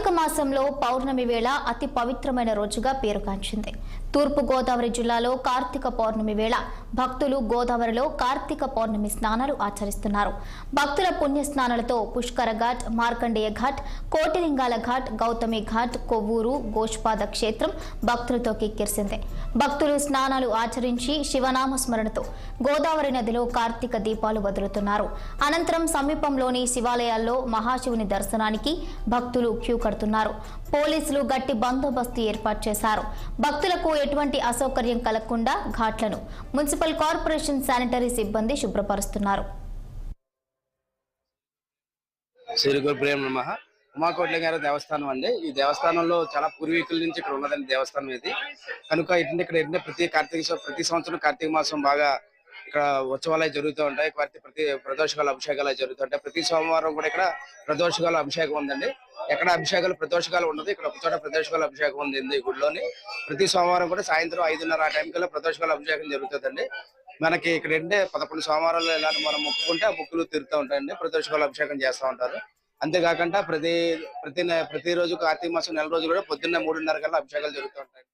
కార్తీక మాసంలో పౌర్ణమి వేళ అతి పవిత్రమైన రోజుగా పేరుగాంచింది. తూర్పు గోదావరి జిల్లాలో కార్తీక పౌర్ణమి వేళ భక్తులు గోదావరిలో కార్తీక పౌర్ణమి స్నానాలు ఆచరిస్తున్నారు. భక్తుల పుణ్య స్నానాలతో పుష్కర ఘాట్, మార్కండేయ ఘాట్, కోటిలింగాల ఘాట్, గౌతమి ఘాట్, కొవ్వూరు, గోష్పాద క్షేత్రం భక్తులతో కిక్కిరిసింది. భక్తులు స్నానాలు ఆచరించి శివనామ స్మరణతో గోదావరి నదిలో కార్తీక దీపాలు వదులుతున్నారు. అనంతరం సమీపంలోని శివాలయాల్లో మహాశివుని దర్శనానికి భక్తులు క్యూ కడుతున్నారు. పోలీసులు గట్టి బందోబస్తు ఏర్పాటు చేశారు. భక్తులకు ఎటువంటి అసౌకర్యం కలగకుండా ఘాట్లను మున్సిపల్ కార్పొరేషన్ శానిటరీ సిబ్బంది శుభ్రపరుస్తున్నారు. శ్రీ గురుప్రేమ నమః. ఉమాకోట్లింగారు దేవస్థానం అండి. ఈ దేవస్థానంలో చాలా పూర్వీకుల నుంచి ఇక్కడ ఉన్నదండి దేవస్థానం ఇది. కనుక ఇక్కడ ప్రతి సంవత్సరం కార్తీక మాసం బాగా ఇక్కడ ఉత్సవాలు జరుగుతూ ఉంటాయి. ప్రతి ప్రదోషకాల అభిషేకాలు జరుగుతుంటాయి. ప్రతి సోమవారం కూడా ఇక్కడ ప్రదోషకాల అభిషేకం ఉందండి. ఎక్కడ అభిషేకాలు ప్రదోషకాలు ఉండదు, ఇక్కడ ఒక చోట ప్రదోషకాల అభిషేకం ఉంది ఈ గుడిలోని. ప్రతి సోమవారం కూడా సాయంత్రం 5:30 ఆ టైం కల్లా ప్రదోషకాల అభిషేకం జరుగుతుందండి. మనకి ఇక్కడ ఏంటంటే 11 సోమవారాలు ఇలా మనం మొక్కుకుంటే ఆ మొక్కులు తీరుతూ ఉంటాయండి. ప్రదోషకాల అభిషేకం చేస్తూ ఉంటారు. అంతేకాకుండా ప్రతిరోజు కార్తీక మాసం నెల రోజులు కూడా పొద్దున్న 3:30 కల్లా అభిషేకాలు జరుగుతూ ఉంటాయి.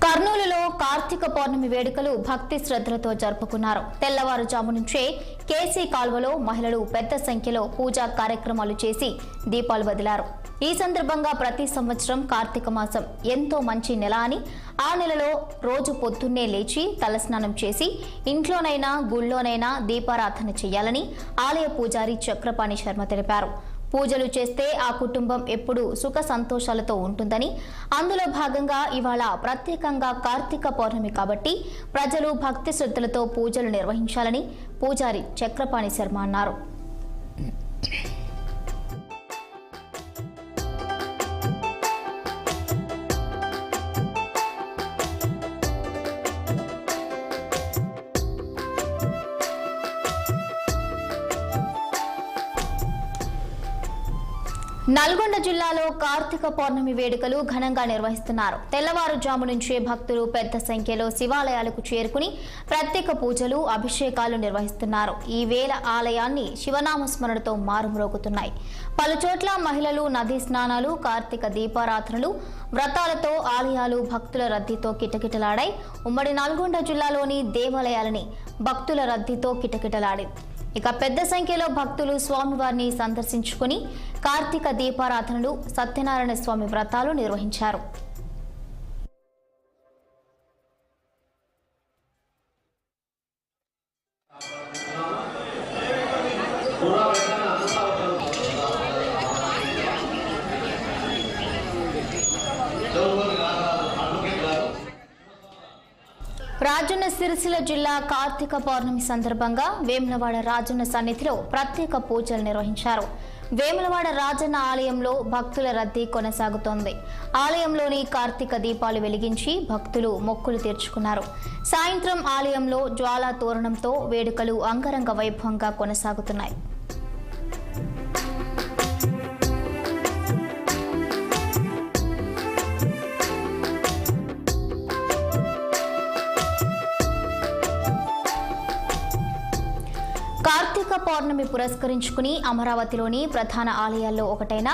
కర్నూలులో కార్తీక పౌర్ణమి వేడుకలు భక్తి శ్రద్ధలతో జరుపుకున్నారు. తెల్లవారుజాము నుంచే కేసీ కాల్వలో మహిళలు పెద్ద సంఖ్యలో పూజా కార్యక్రమాలు చేసి దీపాలు వదిలారు. ఈ సందర్భంగా ప్రతి సంవత్సరం కార్తీక మాసం ఎంతో మంచి నెల అని, ఆ నెలలో రోజు పొద్దున్నే లేచి తలస్నానం చేసి ఇంట్లోనైనా గుళ్ళోనైనా దీపారాధన చేయాలని ఆలయ పూజారి చక్రపాణి శర్మ తెలిపారు. పూజలు చేస్తే ఆ కుటుంబం ఎప్పుడూ సుఖ సంతోషాలతో ఉంటుందని, అందులో భాగంగా ఇవాళ ప్రత్యేకంగా కార్తీక పౌర్ణమి కాబట్టి ప్రజలు భక్తి శ్రద్ధలతో పూజలు నిర్వహించాలని పూజారి చక్రపాణి శర్మ అన్నారు. నల్గొండ జిల్లాలో కార్తీక పౌర్ణమి వేడుకలు ఘనంగా నిర్వహిస్తున్నారు. తెల్లవారుజాము నుంచే భక్తులు పెద్ద సంఖ్యలో శివాలయాలకు చేరుకుని ప్రత్యేక పూజలు, అభిషేకాలు నిర్వహిస్తున్నారు. ఈ వేళ ఆలయాన్ని శివనామస్మరణతో మారుమ్రోగుతున్నాయి. పలుచోట్ల మహిళలు నదీ స్నానాలు, కార్తీక దీపారాధనలు, వ్రతాలతో ఆలయాలు భక్తుల రద్దీతో కిటకిటలాడాయి. ఉమ్మడి నల్గొండ జిల్లాలోని దేవాలయాలని భక్తుల రద్దీతో కిటకిటలాడాయి. ఇక పెద్ద సంఖ్యలో భక్తులు స్వామివారిని సందర్శించుకుని కార్తీక దీపారాధనలు, సత్యనారాయణ స్వామి వ్రతాలు నిర్వహించారు. రాజన్న సిరిసిల్ల జిల్లా కార్తీక పౌర్ణమి సందర్భంగా వేములవాడ రాజన్న సన్నిధిలో ప్రత్యేక పూజలు నిర్వహించారు. వేములవాడ రాజన్న ఆలయంలో భక్తుల రద్దీ కొనసాగుతోంది. ఆలయంలోని కార్తీక దీపాలు వెలిగించి భక్తులు మొక్కులు తీర్చుకున్నారు. సాయంత్రం ఆలయంలో జ్వాలా తోరణంతో వేడుకలు అంగరంగ వైభవంగా కొనసాగుతున్నాయి. కార్తీక పౌర్ణమి పురస్కరించుకుని అమరావతిలోని ప్రధాన ఆలయాల్లో ఒకటైన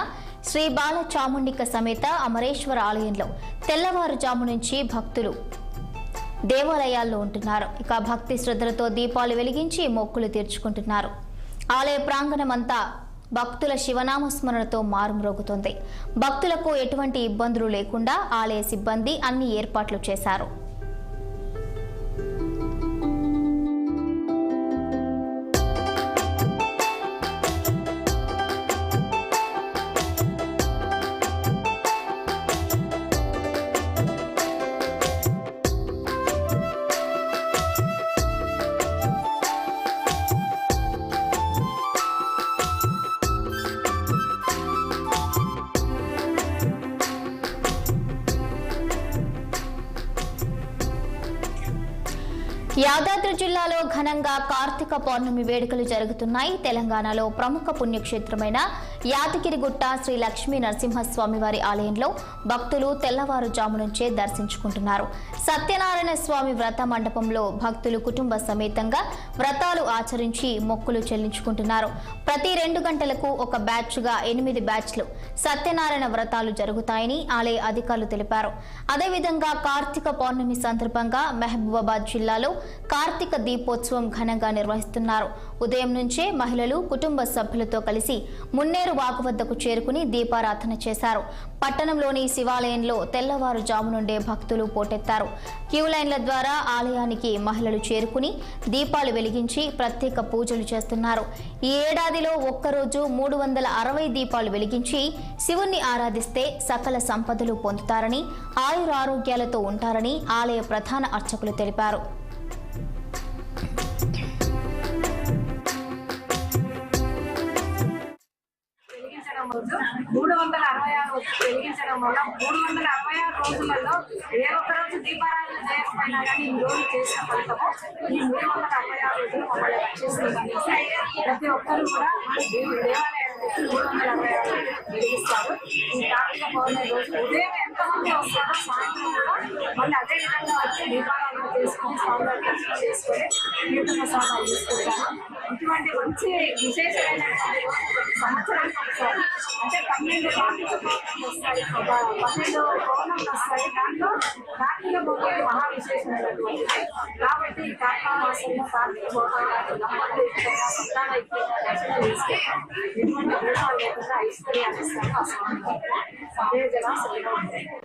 శ్రీ బాల చాముండిక సమేత అమరేశ్వర ఆలయంలో తెల్లవారుజాము నుంచి భక్తులు దేవాలయాల్లో ఉంటున్నారు. ఇక భక్తి శ్రద్ధలతో దీపాలు వెలిగించి మొక్కులు తీర్చుకుంటున్నారు. ఆలయ ప్రాంగణమంతా భక్తుల శివనామస్మరణతో మారుమ్రోగుతోంది. భక్తులకు ఎటువంటి ఇబ్బందులు లేకుండా ఆలయ సిబ్బంది అన్ని ఏర్పాట్లు చేశారు. యాదాద్రి జిల్లాలో ఘనంగా కార్తీక పౌర్ణమి వేడుకలు జరుగుతున్నాయి. తెలంగాణలో ప్రముఖ పుణ్యక్షేత్రమైన యాదగిరిగుట్ట శ్రీ లక్ష్మీ నరసింహస్వామి వారి ఆలయంలో భక్తులు తెల్లవారుజాము నుంచే దర్శించుకుంటున్నారు. సత్యనారాయణ స్వామి వ్రత మండపంలో భక్తులు కుటుంబ సమేతంగా వ్రతాలు ఆచరించి మొక్కులు చెల్లించుకుంటున్నారు. ప్రతి 2 గంటలకు ఒక బ్యాచ్గా 8 బ్యాచ్లు సత్యనారాయణ వ్రతాలు జరుగుతాయని ఆలయ అధికారులు తెలిపారు. అదేవిధంగా కార్తీక పౌర్ణమి సందర్భంగా మహబూబాబాద్ జిల్లాలో కార్తీక దీపోత్సవం ఘనంగా నిర్వహిస్తున్నారు. ఉదయం నుంచే మహిళలు కుటుంబ సభ్యులతో కలిసి మున్నేరు వాగు వద్దకు చేరుకుని దీపారాధన చేశారు. పట్టణంలోని శివాలయంలో తెల్లవారుజాము నుండే భక్తులు పోటెత్తారు. క్యూ లైన్ల ద్వారా ఆలయానికి మహిళలు చేరుకుని దీపాలు వెలిగించి ప్రత్యేక పూజలు చేస్తున్నారు. ఈ ఏడాదిలో ఒక్కరోజు 360 దీపాలు వెలిగించి శివుణ్ణి ఆరాధిస్తే సకల సంపదలు పొందుతారని, ఆయురారోగ్యాలతో ఉంటారని ఆలయ ప్రధాన అర్చకులు తెలిపారు. రోజు 366 వెలిగించడం వల్ల 366 రోజులలో ఏ ఒక్క రోజు దీపారాధన చేయకపోయినా కానీ ఈ రోజు చేసిన ఫలితము ఈ 366 రోజులు మమ్మల్ని రక్షిస్తుంది. ప్రతి ఒక్కరు కూడా దేవాలయానికి 366 వెలిగిస్తారు. ఈ కార్తీక పౌర్ణమి రోజు ఉదయం ఎంతమంది వస్తారో సాయంత్రం కూడా మళ్ళీ అదే విధంగా వచ్చి దీపారాధన చేసుకుని స్వామివారి దర్శనం చేసుకుని తీర్థ ప్రసాదాలు తీసుకుంటారు. ఇటువంటి మంచి విశేషమైనటువంటి సంవత్సరానికి ఒకసారి అంటే 12 కార్తీక పౌర్ణమి వస్తాయి, 12 పౌర్ణములు వస్తాయి. దాంట్లో కార్తీక పౌర్ణమి మహా విశేషమైనటువంటిది. కాబట్టి ఈ కార్తీక మాసంలో కార్తీక పౌర్ణమి దంపతులు ఇక్కడ సంతాన దర్శనం చేసుకుంటాం. ఎటువంటి దోషాలు లేకుండా ఐశ్వర్యాన్ని ఇస్తారు ఆ స్వామి. అదే జన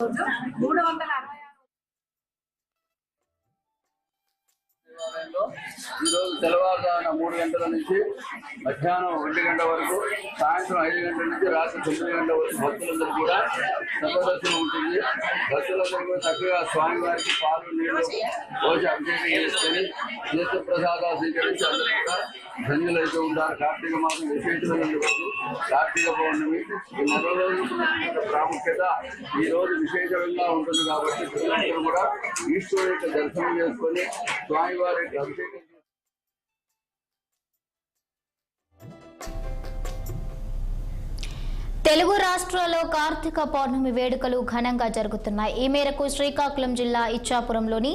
రోజు 360 ఈరోజు తెల్లవారుజామున 3 గంటల నుంచి మధ్యాహ్నం 1 గంట వరకు, సాయంత్రం 5 గంటల నుంచి రాత్రి 9 గంటల వరకు భక్తులందరూ కూడా సర్వదర్శనం ఉంటుంది. భక్తులందరూ కూడా చక్కగా స్వామివారికి పాలు నీళ్లు పోసి అభిషేకం చేసుకొని తీర్థ ప్రసాదాలు స్వీకరించి అందరూ కూడా ధన్యులైతే ఉంటారు. కార్తీక మాసం విశేషమైన రోజు కార్తీక పౌర్ణమి. ఈ 4 రోజుల ప్రాముఖ్యత ఈ రోజు విశేషంగా ఉంటుంది. కాబట్టి పిల్లలందరూ కూడా ఈశ్వరుడి యొక్క దర్శనం చేసుకొని స్వామివారి అభిషేకం. తెలుగు రాష్ట్రాల్లో కార్తీక పౌర్ణమి వేడుకలు ఘనంగా జరుగుతున్నాయి. ఈ మేరకు శ్రీకాకుళం జిల్లా ఇచ్చాపురంలోని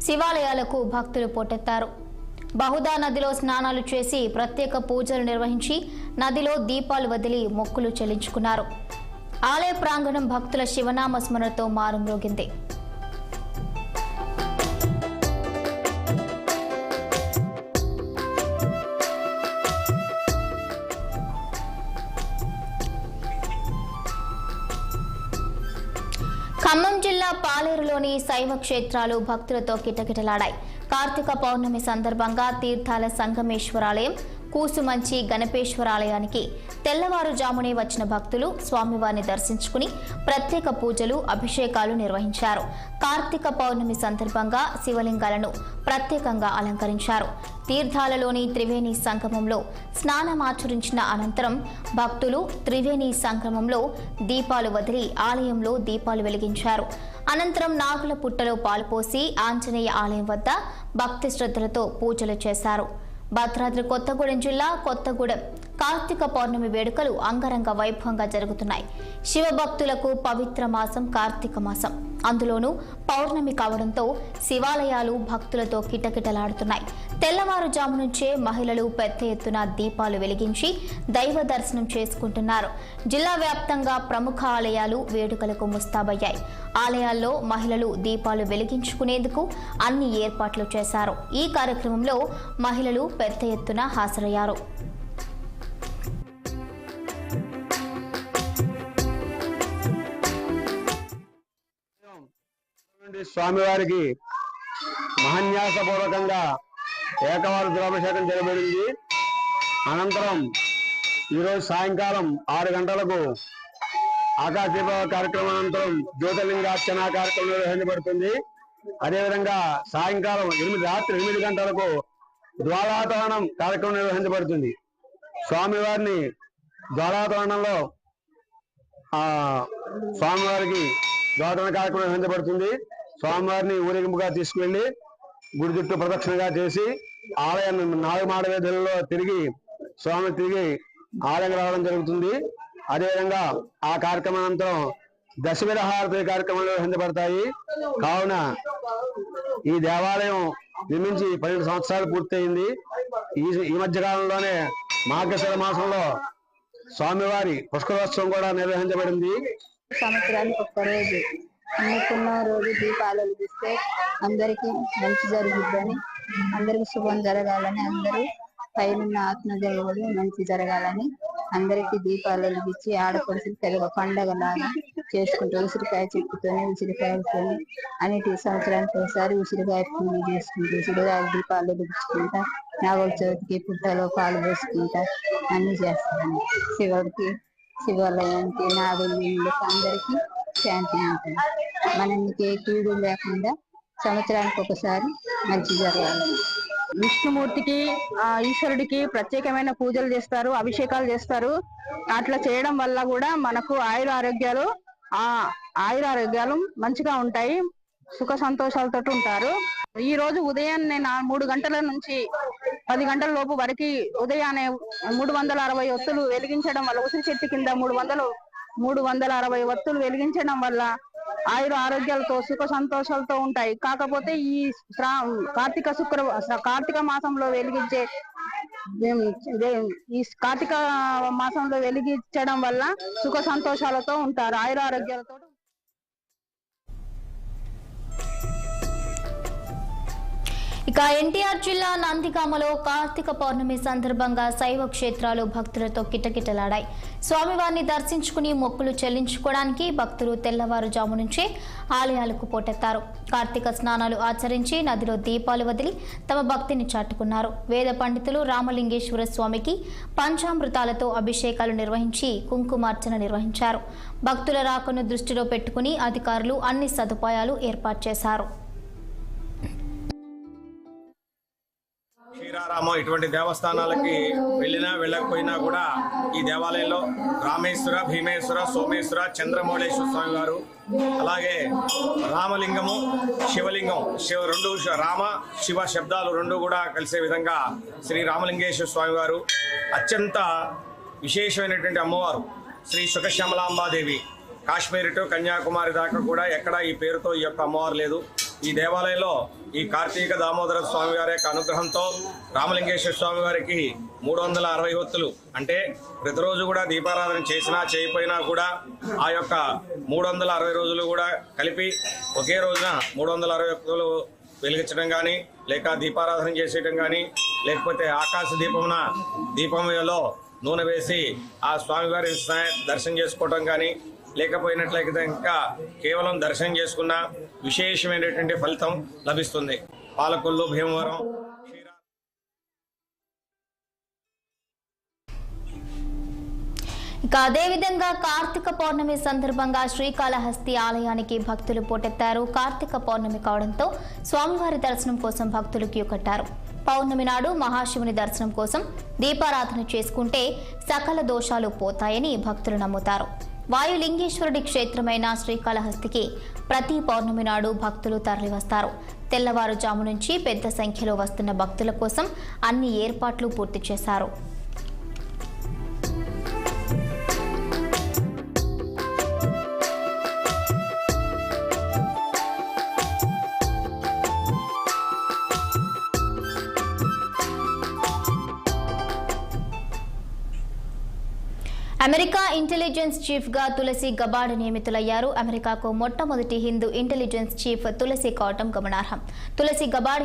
శివాలయాలకు భక్తులు పోటెత్తారు. బహుదా నదిలో స్నానాలు చేసి ప్రత్యేక పూజలు నిర్వహించి నదిలో దీపాలు వదిలి మొక్కులు చెల్లించుకున్నారు. ఆలయ ప్రాంగణం భక్తుల శివనామ స్మరణతో మారుమ్రోగింది. ఖమ్మం జిల్లా పాలేరులోని శైవ క్షేత్రాలు భక్తులతో కిటకిటలాడాయి. కార్తీక పౌర్ణమి సందర్భంగా తీర్థాల సంగమేశ్వరాలయం, కూసుమంచి గణపేశ్వరాలయానికి తెల్లవారుజామునే వచ్చిన భక్తులు స్వామివారిని దర్శించుకుని ప్రత్యేక పూజలు, అభిషేకాలు నిర్వహించారు. కార్తీక పౌర్ణమి సందర్భంగా శివలింగాలను ప్రత్యేకంగా అలంకరించారు. తీర్థాలలోని త్రివేణి సంగమంలో స్నానమాచరించిన అనంతరం భక్తులు త్రివేణి సంగమంలో దీపాలు వదిలి ఆలయంలో దీపాలు వెలిగించారు. అనంతరం నాగుల పుట్టలో పాలుపోసి ఆంజనేయ ఆలయం వద్ద భక్తి శ్రద్ధలతో పూజలు చేశారు. భద్రాద్రి కొత్తగూడెం జిల్లా కొత్తగూడెం కార్తీక పౌర్ణమి వేడుకలు అంగరంగ వైభవంగా జరుగుతున్నాయి. శివభక్తులకు పవిత్ర మాసం కార్తీక మాసం, అందులోనూ పౌర్ణమి కావడంతో శివాలయాలు భక్తులతో కిటకిటలాడుతున్నాయి. తెల్లవారుజాము నుంచే మహిళలు పెద్ద ఎత్తున దీపాలు వెలిగించి దైవ దర్శనం చేసుకుంటున్నారు. జిల్లా వ్యాప్తంగా ప్రముఖ ఆలయాలు వేడుకలకు ముస్తాబయ్యాయి. ఆలయాల్లో మహిళలు దీపాలు వెలిగించుకునేందుకు అన్ని ఏర్పాట్లు చేశారు. ఈ కార్యక్రమంలో మహిళలు పెద్ద ఎత్తున హాజరయ్యారు. స్వామివారికి మహాన్యాసపూర్వకంగా ఏకవార రుద్రాభిషేకం జరగబడింది. అనంతరం ఈరోజు సాయంకాలం 6 గంటలకు ఆకాశదీప కార్యక్రమం అనంతరం జ్యోతిర్లింగార్చన కార్యక్రమం నిర్వహించబడుతుంది. అదేవిధంగా సాయంకాలం రాత్రి 8 గంటలకు జ్వాలాతోరణం కార్యక్రమం నిర్వహించబడుతుంది. స్వామివారిని జ్వాలాతోరణంలో స్వామివారికి జ్వాలాతోరణ కార్యక్రమం నిర్వహించబడుతుంది. స్వామివారిని ఊరేగింపుగా తీసుకువెళ్లి గుడి చుట్టూ ప్రదక్షిణగా చేసి ఆలయాన్ని 4 మాడ వీధులలో తిరిగి స్వామి తిరిగి ఆలయం రావడం జరుగుతుంది. అదేవిధంగా ఆ కార్యక్రమానంతరం దశవిధ హారతి కార్యక్రమాలు నిర్వహించబడతాయి. కావున ఈ దేవాలయం నిర్మించి 12 సంవత్సరాలు పూర్తయింది. ఈ మధ్య కాలంలోనే మార్గశిర మాసంలో స్వామివారి పుష్కరోత్సవం కూడా నిర్వహించబడింది. సంవత్సరానికి ఒక్కరోజు అనుకున్న రోజు దీపాలు వెలిగిస్తే అందరికీ మంచి జరుగుద్దని, అందరికి శుభం జరగాలని, అందరూ పైన ఆత్మదేవుడు మంచి జరగాలని అందరికీ దీపాలు వెలిగించి ఆడపడుచులు తెలుగు పండగలాగా చేసుకుంటూ ఉసిరికాయ చెట్టుతోనే ఉసిరికాయలతోనే అన్నిటి సంవత్సరానికి ఒకసారి ఉసిరికాయ పూజ చేసుకుంటూ ఉసిరికాయ దీపాలు వెలిగించుకుంటా నాగుల చవితికి పుట్టలో పాలు పోసుకుంటా అన్ని చేస్తాను. శివుడికి శివాలయానికి నాగుల ఇళ్ళకి అందరికీ శాంతి ఉంటుంది. మనకి కీడు లేకుండా సంవత్సరానికి ఒకసారి మంచి జరగాలి. విష్ణుమూర్తికి ఈశ్వరుడికి ప్రత్యేకమైన పూజలు చేస్తారు, అభిషేకాలు చేస్తారు. అట్లా చేయడం వల్ల కూడా మనకు ఆయురారోగ్యాలు మంచిగా ఉంటాయి, సుఖ సంతోషాలతో ఉంటారు. ఈ రోజు ఉదయాన్నే 3 గంటల నుంచి 10 గంటల లోపు వరకు ఉదయాన్నే 360 ఒత్తులు వెలిగించడం వల్ల, ఉసిరి చెట్టు కింద 360 ఒత్తులు వెలిగించడం వల్ల ఆరోగ్యాలతో సుఖ సంతోషాలతో ఉంటాయి. కాకపోతే ఈ కార్తీక మాసంలో వెలిగించే ఈ కార్తీక మాసంలో వెలిగించడం వల్ల సుఖ సంతోషాలతో ఉంటారు, ఆరోగ్యాలతో. ఇక ఎన్టీఆర్ జిల్లా నందిగామలో కార్తీక పౌర్ణమి సందర్భంగా శైవ క్షేత్రాలు భక్తులతో కిటకిటలాడాయి. స్వామివారిని దర్శించుకుని మొక్కులు చెల్లించుకోవడానికి భక్తులు తెల్లవారుజాము నుంచే ఆలయాలకు పోటెత్తారు. కార్తీక స్నానాలు ఆచరించి నదిలో దీపాలు వదిలి తమ భక్తిని చాటుకున్నారు. వేద పండితులు రామలింగేశ్వర స్వామికి పంచామృతాలతో అభిషేకాలు నిర్వహించి కుంకుమార్చన నిర్వహించారు. భక్తుల రాకను దృష్టిలో పెట్టుకుని అధికారులు అన్ని సదుపాయాలు ఏర్పాటు చేశారు. క్షీరారామం ఇటువంటి దేవస్థానాలకి వెళ్ళకపోయినా కూడా ఈ దేవాలయంలో రామేశ్వర, భీమేశ్వర, సోమేశ్వర, చంద్రమౌళేశ్వర స్వామి వారు, అలాగే రామలింగము, శివలింగం, రామ శివ శబ్దాలు 2 కూడా కలిసే విధంగా శ్రీ రామలింగేశ్వర స్వామి వారు, అత్యంత విశేషమైనటువంటి అమ్మవారు శ్రీ సుఖశ్యామలాంబాదేవి. కాశ్మీర్ టు కన్యాకుమారి దాకా కూడా ఎక్కడ ఈ పేరుతో ఈ యొక్క అమ్మవారు లేదు. ఈ దేవాలయంలో ఈ కార్తీక దామోదర స్వామి వారి యొక్క అనుగ్రహంతో రామలింగేశ్వర స్వామి వారికి 360 ఒత్తులు, అంటే ప్రతిరోజు కూడా దీపారాధన చేసినా చేయకపోయినా కూడా ఆ యొక్క 360 రోజులు కూడా కలిపి ఒకే రోజున 360 ఒత్తులు వెలిగించడం కానీ, లేక దీపారాధన చేసేయడం కానీ, లేకపోతే ఆకాశ దీపంలో నూనె వేసి ఆ స్వామివారి దర్శనం చేసుకోవడం కానీ, లేకపోయినట్లయితే ఇంకా కేవలం దర్శనం చేసుకున్న విశేషమైనటువంటి ఫలితం లభిస్తుంది. పాలకొల్లు, భీమవరం. ఇక అదేవిధంగా కార్తీక పౌర్ణమి సందర్భంగా శ్రీకాళహస్తి ఆలయానికి భక్తులు పోటెత్తారు. కార్తీక పౌర్ణమి కావడంతో స్వామివారి దర్శనం కోసం భక్తులు క్యూ కట్టారు. పౌర్ణమి నాడు మహాశివుని దర్శనం కోసం దీపారాధన చేసుకుంటే సకల దోషాలు పోతాయని భక్తులు నమ్ముతారు. వాయులింగేశ్వరుడి క్షేత్రమైన శ్రీకాళహస్తికి ప్రతి పౌర్ణమి నాడు భక్తులు తరలివస్తారు. తెల్లవారుజాము నుంచి పెద్ద సంఖ్యలో వస్తున్న భక్తుల కోసం అన్ని ఏర్పాట్లు పూర్తి చేశారు. అమెరికా ఇంటెలిజెన్స్ చీఫ్ గా తులసి గబార్డ్ నియమితులయ్యారు. అమెరికాకు మొట్టమొదటి హిందూ ఇంటెలిజెన్స్ చీఫ్ తులసి కావటం గమనార్హం. Tulsi Gabbard